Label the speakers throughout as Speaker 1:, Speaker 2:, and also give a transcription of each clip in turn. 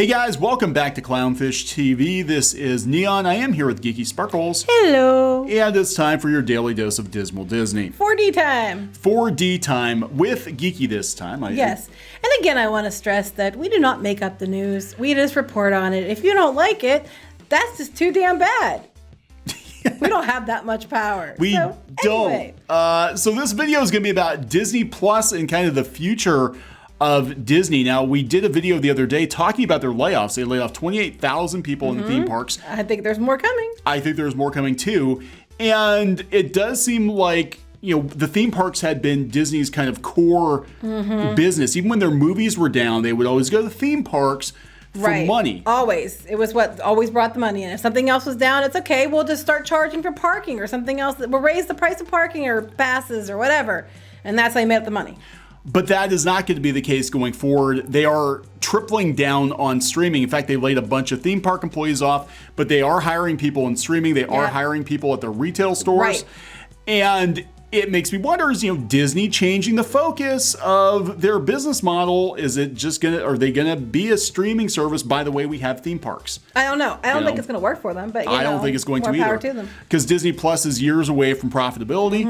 Speaker 1: Hey guys, welcome back to Clownfish TV. This is Kneon. I am here with Geeky Sparkles.
Speaker 2: Hello.
Speaker 1: And it's time for your daily dose of Dismal Disney.
Speaker 2: 4D time.
Speaker 1: 4D time with Geeky this time.
Speaker 2: Yes. And again, I want to stress that we do not make up the news. We just report on it. If you don't like it, that's just too damn bad. We don't have that much power.
Speaker 1: We don't.
Speaker 2: Anyway.
Speaker 1: So this video is going to be about Disney Plus and kind of the future of Disney. Now, we did a video the other day talking about their layoffs. They laid off 28,000 people in the theme parks.
Speaker 2: I think there's more coming.
Speaker 1: I think there's more coming too. And it does seem like, you know, the theme parks had been Disney's kind of core business. Even when their movies were down, they would always go to the theme parks for money.
Speaker 2: Always. It was what always brought the money in. If something else was down, it's okay. We'll just start charging for parking or something else. We'll raise the price of parking or passes or whatever. And that's how you made up the money.
Speaker 1: But that is not going to be the case going forward. They are tripling down on streaming. In fact, they laid a bunch of theme park employees off, but they are hiring people in streaming. They are hiring people at their retail stores.
Speaker 2: Right.
Speaker 1: And it makes me wonder, is, you know, Disney changing the focus of their business model? Is it just are they gonna be a streaming service by the way we have theme parks?
Speaker 2: I don't know. I don't think it's gonna work for them, but
Speaker 1: I don't think it's going to
Speaker 2: more power
Speaker 1: either.
Speaker 2: to them.
Speaker 1: Because Disney Plus is years away from profitability.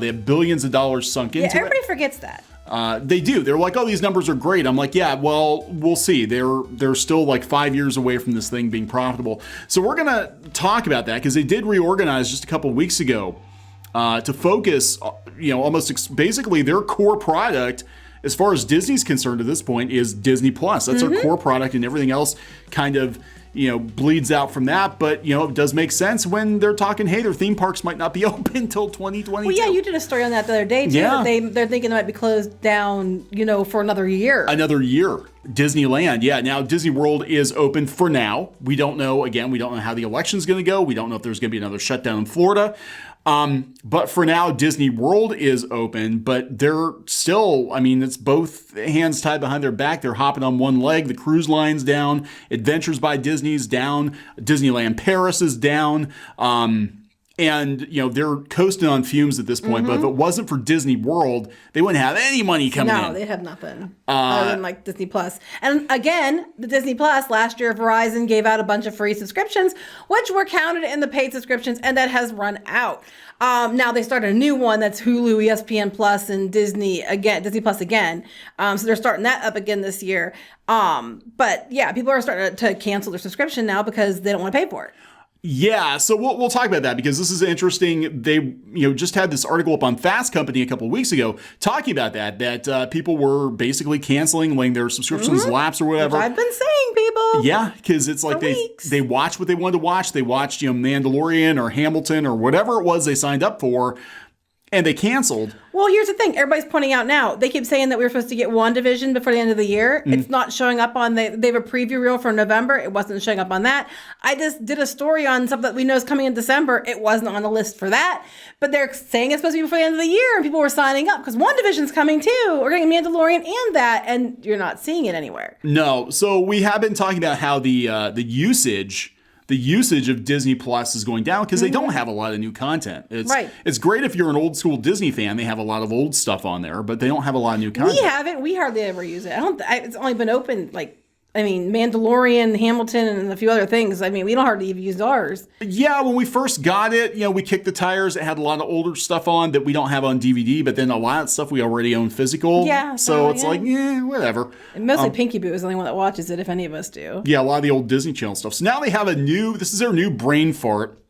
Speaker 1: They have billions of dollars sunk into it.
Speaker 2: Everybody forgets that.
Speaker 1: They do. They're like, oh, these numbers are great. I'm like, yeah, well, we'll see. They're still like 5 years away from this thing being profitable. So we're gonna talk about that because they did reorganize just a couple weeks ago to focus, you know, almost basically their core product, as far as Disney's concerned at this point, is Disney Plus. That's their core product, and everything else kind of, you know, bleeds out from that. But, you know, it does make sense when they're talking, hey, their theme parks might not be open until 2022.
Speaker 2: Well, yeah, you did a story on that the other day, too.
Speaker 1: Yeah.
Speaker 2: They're thinking they might be closed down, you know, for another year.
Speaker 1: Another year. Disneyland. Yeah, now Disney World is open for now. We don't know, again, we don't know how the election's going to go. We don't know if there's going to be another shutdown in Florida. But for now, Disney World is open, but they're still, I mean, it's both hands tied behind their back. They're hopping on one leg. The cruise line's down. Adventures by Disney's down. Disneyland Paris is down. And, you know, they're coasting on fumes at this point. But if it wasn't for Disney World, they wouldn't have any money coming in.
Speaker 2: No, they'd have nothing other than like Disney Plus. And again, the Disney Plus, last year Verizon gave out a bunch of free subscriptions, which were counted in the paid subscriptions, and that has run out. Now they started a new one that's Hulu, ESPN Plus, and Disney Plus again. So they're starting that up again this year. But yeah, people are starting to cancel their subscription now because they don't want to pay for it.
Speaker 1: Yeah, so we'll talk about that because this is interesting. They, you know, just had this article up on Fast Company a couple of weeks ago talking about that people were basically canceling, letting their subscriptions lapse or whatever.
Speaker 2: Which I've been saying, people.
Speaker 1: Yeah, because it's like they watched what they wanted to watch. They watched, you know, Mandalorian or Hamilton or whatever it was they signed up for, and they canceled.
Speaker 2: Well, here's the thing. Everybody's pointing out now. They keep saying that we were supposed to get WandaVision before the end of the year. It's not showing up on they have a preview reel for November. It wasn't showing up on that. I just did a story on something that we know is coming in December. It wasn't on the list for that. But they're saying it's supposed to be before the end of the year, and people were signing up because WandaVision's coming too. We're getting Mandalorian and that, and you're not seeing it anywhere.
Speaker 1: No. So we have been talking about how the usage of Disney Plus is going down because they don't have a lot of new content. It's great if you're an old school Disney fan. They have a lot of old stuff on there, but they don't have a lot of new content.
Speaker 2: We haven't. We hardly ever use it. It's only been open Mandalorian, Hamilton, and a few other things. I mean, we don't hardly even use ours. Yeah,
Speaker 1: when we first got it, you know, we kicked the tires. It had a lot of older stuff on that we don't have on DVD, but then a lot of stuff we already own physical.
Speaker 2: Yeah.
Speaker 1: So it's like, whatever.
Speaker 2: And mostly Pinky Boo is the only one that watches it, if any of us do.
Speaker 1: Yeah, a lot of the old Disney Channel stuff. So now they have this is their new brain fart.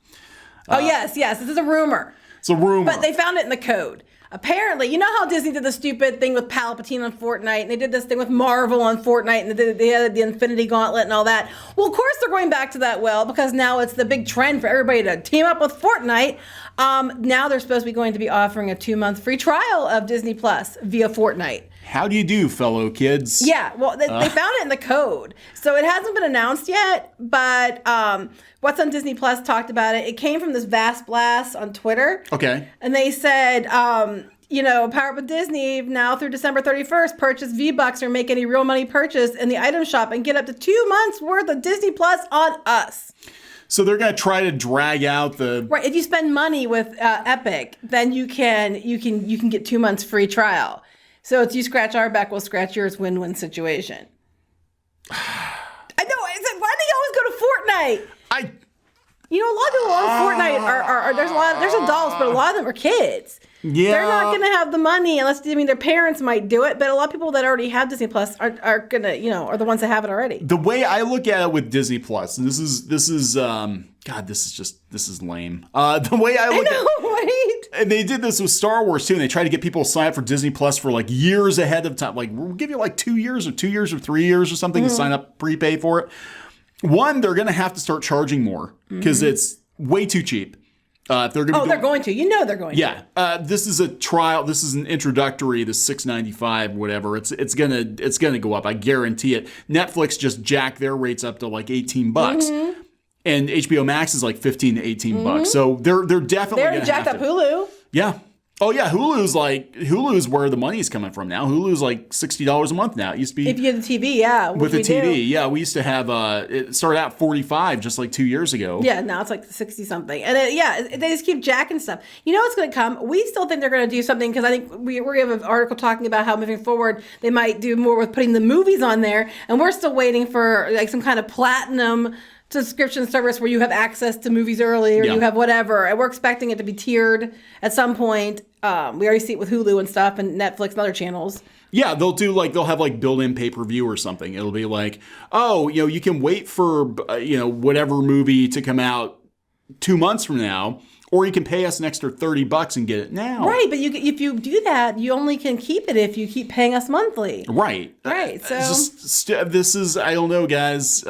Speaker 2: Yes. This is a rumor.
Speaker 1: It's a rumor.
Speaker 2: But they found it in the code. Apparently, you know how Disney did the stupid thing with Palpatine on Fortnite, and they did this thing with Marvel on Fortnite, and they had the Infinity Gauntlet and all that. Well, of course they're going back to that because now it's the big trend for everybody to team up with Fortnite. Now they're supposed to be going to be offering a 2-month free trial of Disney Plus via Fortnite.
Speaker 1: How do you do, fellow kids?
Speaker 2: Yeah, well, they found it in the code. So it hasn't been announced yet, but What's on Disney Plus talked about it. It came from this Vast Blast on Twitter.
Speaker 1: Okay.
Speaker 2: And they said, Power Up with Disney now through December 31st, purchase V-Bucks or make any real money purchase in the item shop and get up to 2 months worth of Disney Plus on us.
Speaker 1: So they're going to try to drag out the...
Speaker 2: Right. If you spend money with Epic, then you can get 2 months free trial. So it's you scratch our back, we'll scratch yours, win-win situation. Fortnite. You know, a lot of people on Fortnite are there's adults, but a lot of them are kids.
Speaker 1: Yeah.
Speaker 2: They're not going to have the money unless, their parents might do it, but a lot of people that already have Disney Plus are going to, are the ones that have it already.
Speaker 1: The way I look at it with Disney Plus, and this is God, this is lame. The way I look at and they did this with Star Wars too, and they tried to get people to sign up for Disney Plus for like years ahead of time. Like, we'll give you like 2 years or 3 years or something to sign up, prepay for it. One, they're going to have to start charging more because it's way too cheap. If they're going
Speaker 2: they're going to. They're going to.
Speaker 1: Yeah. This is a trial. This is an introductory, the $6.95, whatever. It's gonna go up. I guarantee it. Netflix just jacked their rates up to like $18. And HBO Max is like $15 to $18. So they're definitely
Speaker 2: going to jacked up Hulu.
Speaker 1: Yeah. Oh yeah, Hulu's where the money's coming from now. Hulu's like $60 a month now. It used to be
Speaker 2: if you had the TV, yeah.
Speaker 1: With the TV, yeah, we used to have it started out $45 just like 2 years ago.
Speaker 2: Yeah, now it's like 60 something, and they just keep jacking stuff. You know what's going to come? We still think they're going to do something because I think we're going to have an article talking about how moving forward they might do more with putting the movies on there, and we're still waiting for like some kind of platinum subscription service where you have access to movies early or you have whatever, and we're expecting it to be tiered at some point. We already see it with Hulu and stuff and Netflix and other channels.
Speaker 1: Yeah, they'll have like built-in pay-per-view or something. It'll be like, you can wait for whatever movie to come out 2 months from now, or you can pay us an extra $30 and get it now.
Speaker 2: Right, but if you do that, you only can keep it if you keep paying us monthly.
Speaker 1: Right.
Speaker 2: Right. So
Speaker 1: this is, I don't know, guys.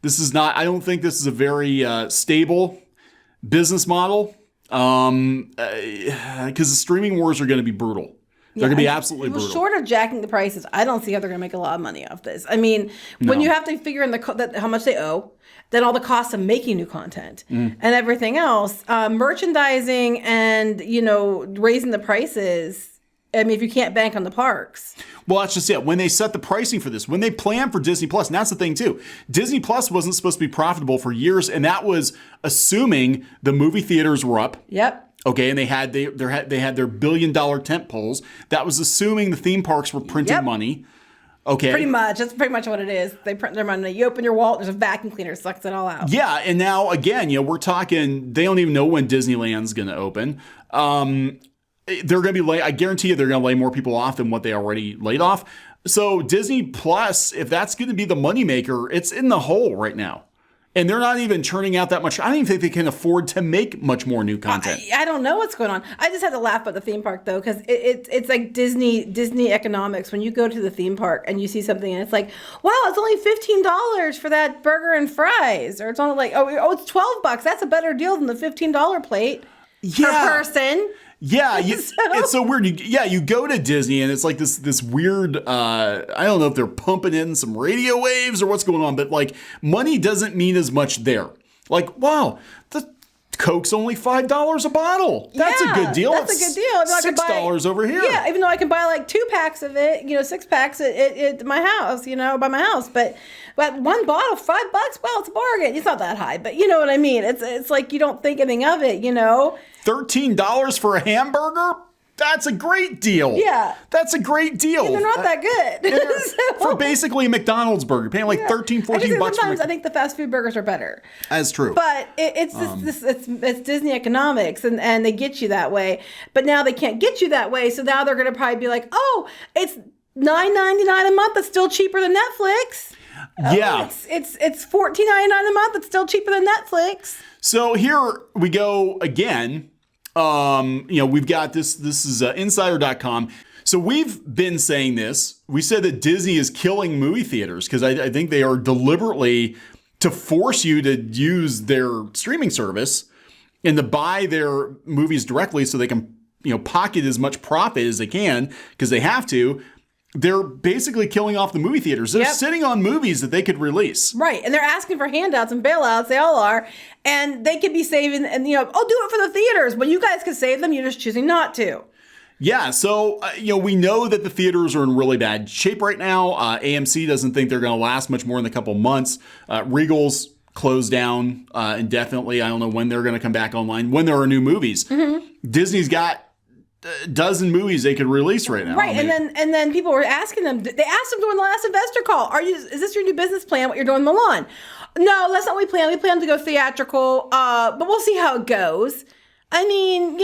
Speaker 1: This is not. I don't think this is a very stable business model. Because the streaming wars are going to be brutal. They're going to be absolutely brutal.
Speaker 2: Short of jacking the prices, I don't see how they're going to make a lot of money off this. I mean, when you have to figure in how much they owe, then all the costs of making new content and everything else, merchandising and, raising the prices. I mean, if you can't bank on the parks.
Speaker 1: Well, that's just it. When they set the pricing for this, when they planned for Disney Plus, and that's the thing too, Disney Plus wasn't supposed to be profitable for years, and that was assuming the movie theaters were up.
Speaker 2: Yep.
Speaker 1: Okay, and they had their $1 billion tent poles. That was assuming the theme parks were printing money. Okay.
Speaker 2: Pretty much. That's pretty much what it is. They print their money. You open your wallet, there's a vacuum cleaner, sucks it all out.
Speaker 1: Yeah, and now again, we're talking. They don't even know when Disneyland's going to open. They're going to be lay. I guarantee you, they're going to lay more people off than what they already laid off. So Disney Plus, if that's going to be the moneymaker, it's in the hole right now. And they're not even churning out that much. I don't even think they can afford to make much more new content.
Speaker 2: I don't know what's going on. I just had to laugh at the theme park, though, because it's like Disney economics. When you go to the theme park and you see something and it's like, wow, it's only $15 for that burger and fries. Or it's only like, oh, it's $12. That's a better deal than the $15 plate per person.
Speaker 1: Yeah, it's so weird. You go to Disney and it's like this weird, I don't know if they're pumping in some radio waves or what's going on, but like money doesn't mean as much there. Like, wow, the Coke's only $5 a bottle. That's a good deal.
Speaker 2: That's a good deal.
Speaker 1: $6 over here.
Speaker 2: Yeah, even though I can buy like 2 packs of it, 6 packs at my house, by my house. But one bottle, $5, well, it's a bargain. It's not that high, but you know what I mean? It's like you don't think anything of it,
Speaker 1: $13 for a hamburger? That's a great deal.
Speaker 2: Yeah.
Speaker 1: That's a great deal.
Speaker 2: And they're not that good.
Speaker 1: For basically a McDonald's burger, paying like $13, $14
Speaker 2: sometimes I think the fast food burgers are better.
Speaker 1: That's true.
Speaker 2: But it's Disney economics, and they get you that way. But now they can't get you that way, so now they're going to probably be like, oh, it's $9.99 a month. That's still cheaper than Netflix.
Speaker 1: Yeah.
Speaker 2: It's $14.99 a month. It's still cheaper than Netflix.
Speaker 1: So here we go again. We've got this is insider.com. So we've been saying this. We said that Disney is killing movie theaters because I think they are deliberately to force you to use their streaming service and to buy their movies directly so they can, pocket as much profit as they can because they have to. They're basically killing off the movie theaters. They're sitting on movies that they could release.
Speaker 2: Right. And they're asking for handouts and bailouts. They all are. And they could be saving and, do it for the theaters. But you guys could save them. You're just choosing not to.
Speaker 1: Yeah. So, we know that the theaters are in really bad shape right now. AMC doesn't think they're going to last much more than a couple months. Regal's closed down indefinitely. I don't know when they're going to come back online, when there are new movies. Mm-hmm. Disney's got dozen movies they could release right now.
Speaker 2: Right, and then people were asking them. They asked them during the last investor call, Is this your new business plan? What you're doing in Milan? No, that's not what we plan. We plan to go theatrical, but we'll see how it goes. I mean,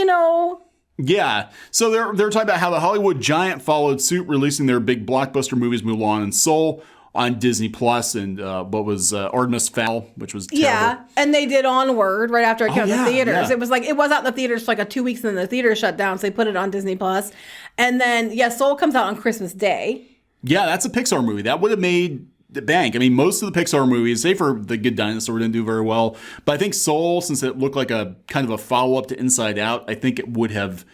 Speaker 1: Yeah, so they're talking about how the Hollywood giant followed suit, releasing their big blockbuster movies Mulan and Soul on Disney Plus, and what was Artemis Fowl, which was terrible.
Speaker 2: Yeah, and they did Onward right after it came out in the theaters.
Speaker 1: Yeah.
Speaker 2: It was out in the theaters for like 2 weeks, and then the theaters shut down, so they put it on Disney Plus. And then Soul comes out on Christmas Day.
Speaker 1: Yeah, that's a Pixar movie. That would have made the bank. I mean, most of the Pixar movies, save for The Good Dinosaur, didn't do very well. But I think Soul, since it looked like a kind of a follow-up to Inside Out, I think it would have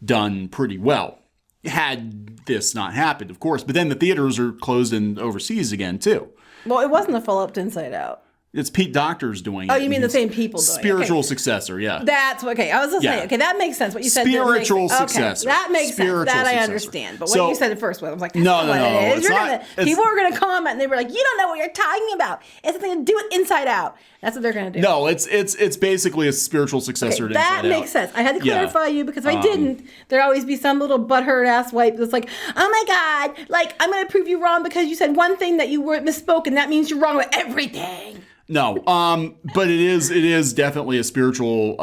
Speaker 1: done pretty well had this not happened, of course. But then the theaters are closed in overseas again, too.
Speaker 2: Well, it wasn't a follow-up to Inside Out.
Speaker 1: It's Pete Docter's doing it.
Speaker 2: Oh, you mean the same people doing it?
Speaker 1: Spiritual successor, yeah.
Speaker 2: That's okay. I was just saying. Okay, that makes sense. What you said.
Speaker 1: Spiritual successor.
Speaker 2: That makes sense. That I understand. But what you said at first, I was like, that's not what it is. People are going to comment, and they were like, "You don't know what you're talking about. It's something to do with Inside Out." That's what they're going to do.
Speaker 1: No, it's basically a spiritual successor to Inside Out.
Speaker 2: That makes sense. I had to clarify you because if I didn't, there'd always be some little butthurt ass wipe that's like, "Oh my God, like I'm going to prove you wrong because you said one thing that you were misspoke, and that means you're wrong with everything."
Speaker 1: No, but it is definitely a spiritual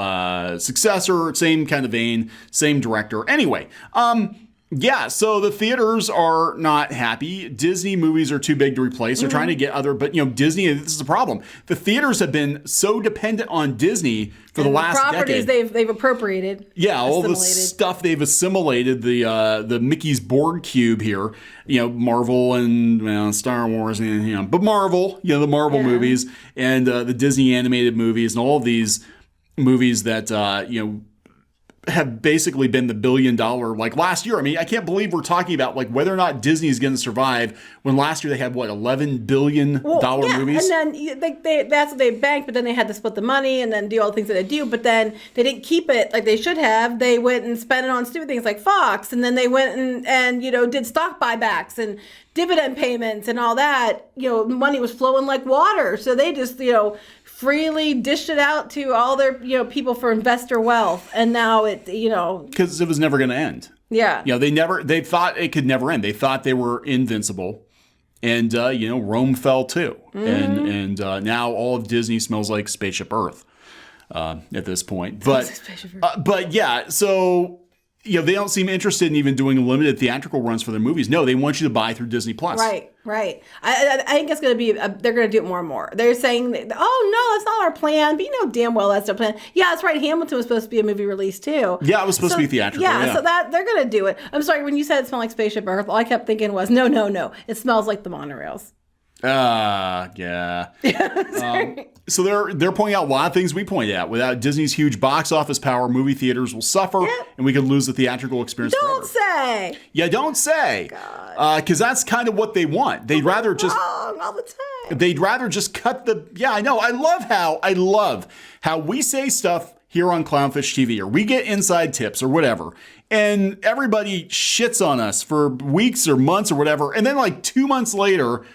Speaker 1: successor, same kind of vein, same director. Anyway, so the theaters are not happy. Disney movies are too big to replace. They're trying to get other, but Disney, this is the problem. The theaters have been so dependent on Disney for the last
Speaker 2: properties
Speaker 1: decade.
Speaker 2: they've appropriated.
Speaker 1: Yeah, all the stuff they've assimilated, the Mickey's Borg cube here, Marvel and Star Wars, and but Marvel, the Marvel movies and the Disney animated movies and all of these movies that have basically been the $1 billion, like last year. I mean, I can't believe we're talking about like whether or not Disney's going to survive when last year they had $11 billion movies.
Speaker 2: And then that's what they banked, but then they had to split the money and then do all the things that they do. But then they didn't keep it like they should have. They went and spent it on stupid things like Fox, and then they went and did stock buybacks and dividend payments and all that. Money was flowing like water, so they just freely dished it out to all their people for investor wealth, and now it
Speaker 1: because it was never going to end.
Speaker 2: Yeah,
Speaker 1: they thought it could never end. They thought they were invincible, and Rome fell too, and now all of Disney smells like Spaceship Earth at this point. But yeah, so. They don't seem interested in even doing limited theatrical runs for their movies. No, they want you to buy through Disney Plus.
Speaker 2: Right. I think it's going to be, they're going to do it more and more. They're saying, oh, no, that's not our plan. But damn well that's their plan. Yeah, that's right. Hamilton was supposed to be a movie release, too.
Speaker 1: Yeah, it was supposed to be theatrical.
Speaker 2: Yeah, so that they're going to do it. I'm sorry, when you said it smelled like Spaceship Earth, all I kept thinking was, no. It smells like the monorails.
Speaker 1: Yeah. So they're pointing out a lot of things we point out. Without Disney's huge box office power, movie theaters will suffer, and we could lose the theatrical experience
Speaker 2: Don't say.
Speaker 1: Yeah, don't say. Because that's kind of what they want. They'd rather just
Speaker 2: wrong all the time.
Speaker 1: They'd rather just cut the. Yeah, I know. I love how we say stuff here on Clownfish TV, or we get inside tips or whatever, and everybody shits on us for weeks or months or whatever, and then like 2 months later,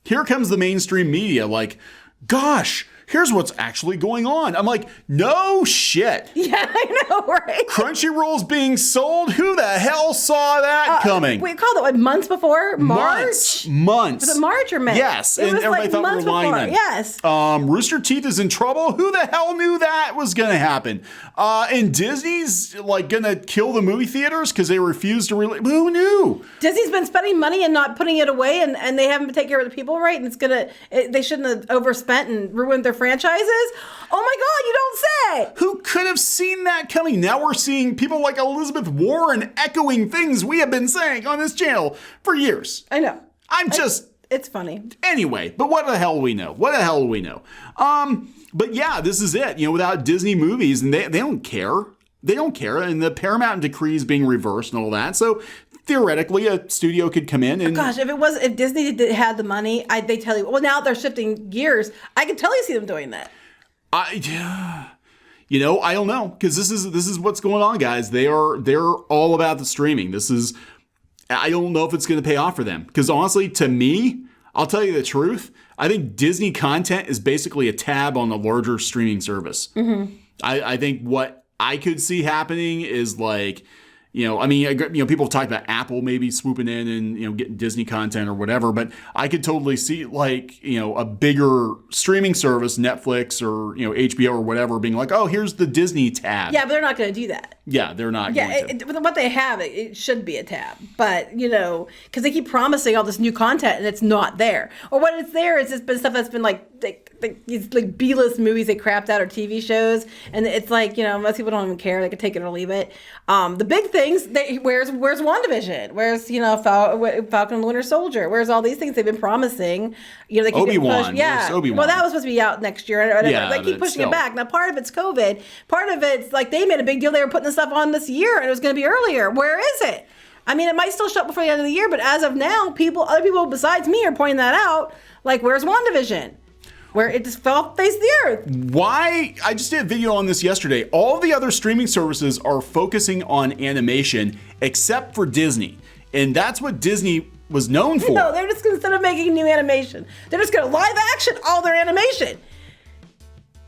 Speaker 1: here comes the mainstream media like, gosh, here's what's actually going on. I'm like, no shit.
Speaker 2: Yeah, I know, right?
Speaker 1: Crunchyroll's being sold? Who the hell saw that coming?
Speaker 2: We called it what, months before? March?
Speaker 1: Months.
Speaker 2: Was it March or May?
Speaker 1: Yes, and everybody thought we were lying then.
Speaker 2: Yes.
Speaker 1: Rooster Teeth is in trouble? Who the hell knew that was going to happen? And Disney's like going to kill the movie theaters because they refuse to release. Who knew?
Speaker 2: Disney's been spending money and not putting it away, and they haven't been taking care of the people right, and they shouldn't have overspent and ruined their franchises. Oh my God, you don't say.
Speaker 1: Who could have seen that coming? Now we're seeing people like Elizabeth Warren echoing things we have been saying on this channel for years.
Speaker 2: I know. It's funny.
Speaker 1: Anyway, but what the hell do we know? But yeah, this is it. Without Disney movies, and they don't care. They don't care. And the Paramount decree is being reversed and all that. So theoretically, a studio could come in and...
Speaker 2: Gosh, if Disney had the money, they tell you, well, now they're shifting gears. I could totally see them doing that.
Speaker 1: I don't know, because this is what's going on, guys. They're all about the streaming. I don't know if it's going to pay off for them, because honestly, to me, I'll tell you the truth, I think Disney content is basically a tab on the larger streaming service. Mm-hmm. I think what I could see happening is like, I mean, people have talked about Apple maybe swooping in and, getting Disney content or whatever, but I could totally see like, a bigger streaming service, Netflix or, HBO or whatever being like, oh, here's the Disney tab.
Speaker 2: Yeah, but they're not going to do that.
Speaker 1: Yeah, they're not going to.
Speaker 2: With what they have, it should be a tab. But, because they keep promising all this new content and it's not there. Or what it's there is it's been stuff that's been like these like B-list movies they crapped out or TV shows. And it's like, most people don't even care. They can take it or leave it. The big things, where's WandaVision? Where's, Falcon and the Winter Soldier? Where's all these things they've been promising? They keep
Speaker 1: Obi-Wan.
Speaker 2: Yeah.
Speaker 1: Obi-Wan.
Speaker 2: Well, that was supposed to be out next year.
Speaker 1: Yeah,
Speaker 2: they keep pushing it back. Now, part of it's COVID. Part of it's like they made a big deal. They were putting this stuff on this year and it was going to be earlier. Where is it? I mean, it might still show up before the end of the year, but as of now, other people besides me are pointing that out. Like, where's WandaVision? Where it just fell off the face of the earth.
Speaker 1: Why? I just did a video on this yesterday. All the other streaming services are focusing on animation except for Disney. And that's what Disney was known for.
Speaker 2: No, they're just, instead of making new animation, they're just going to live action all their animation.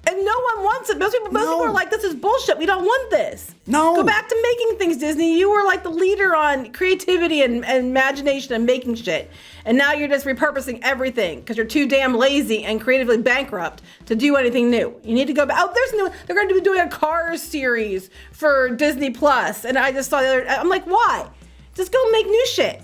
Speaker 2: And no one wants it. Most people are like, this is bullshit. We don't want this.
Speaker 1: No.
Speaker 2: Go back to making things, Disney. You were like the leader on creativity and imagination and making shit. And now you're just repurposing everything because you're too damn lazy and creatively bankrupt to do anything new. You need to go back. Oh, they're going to be doing a Cars series for Disney Plus. And I just saw I'm like, why? Just go make new shit.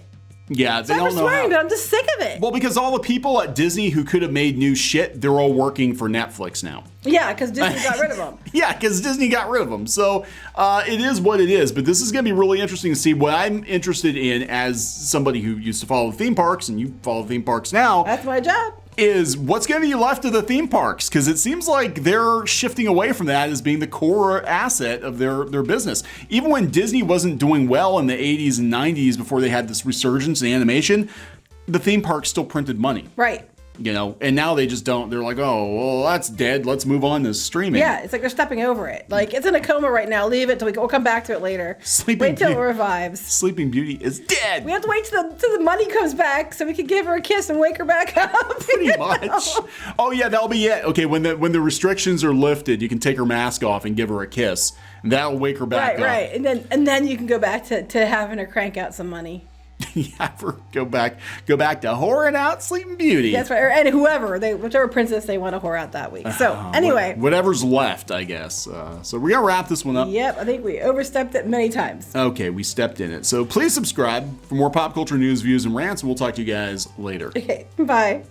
Speaker 1: Yeah, they don't know
Speaker 2: swearing, but I'm just sick of it.
Speaker 1: Well, because all the people at Disney who could have made new shit, they're all working for Netflix now.
Speaker 2: Yeah, because Disney got rid of them.
Speaker 1: Yeah, because Disney got rid of them. So it is what it is. But this is going to be really interesting to see. What I'm interested in as somebody who used to follow theme parks, and you follow theme parks now.
Speaker 2: That's my job.
Speaker 1: Is what's going to be left of the theme parks, because it seems like they're shifting away from that as being the core asset of their business. Even when Disney wasn't doing well in the 80s and 90s before they had this resurgence in animation, the theme parks still printed money.
Speaker 2: Right.
Speaker 1: And now they just don't. They're like, oh, well, that's dead. Let's move on to streaming.
Speaker 2: Yeah, it's like they're stepping over it. Like, it's in a coma right now. Leave it till we'll come back to it later. Wait till it revives.
Speaker 1: Sleeping Beauty is dead.
Speaker 2: We have to wait till the money comes back so we can give her a kiss and wake her back up.
Speaker 1: Pretty much. Oh, yeah, that'll be it. Okay, when the restrictions are lifted, you can take her mask off and give her a kiss. And that'll wake her back up.
Speaker 2: Right. And then you can go back to having her crank out some money.
Speaker 1: Go back to whoring out Sleeping Beauty.
Speaker 2: That's right, and whichever princess they want to whore out that week. So anyway,
Speaker 1: whatever's left, I guess. So we're gonna wrap this one up.
Speaker 2: Yep, I think we overstepped it many times.
Speaker 1: Okay, we stepped in it. So please subscribe for more pop culture news, views, and rants, and we'll talk to you guys later.
Speaker 2: Okay, bye.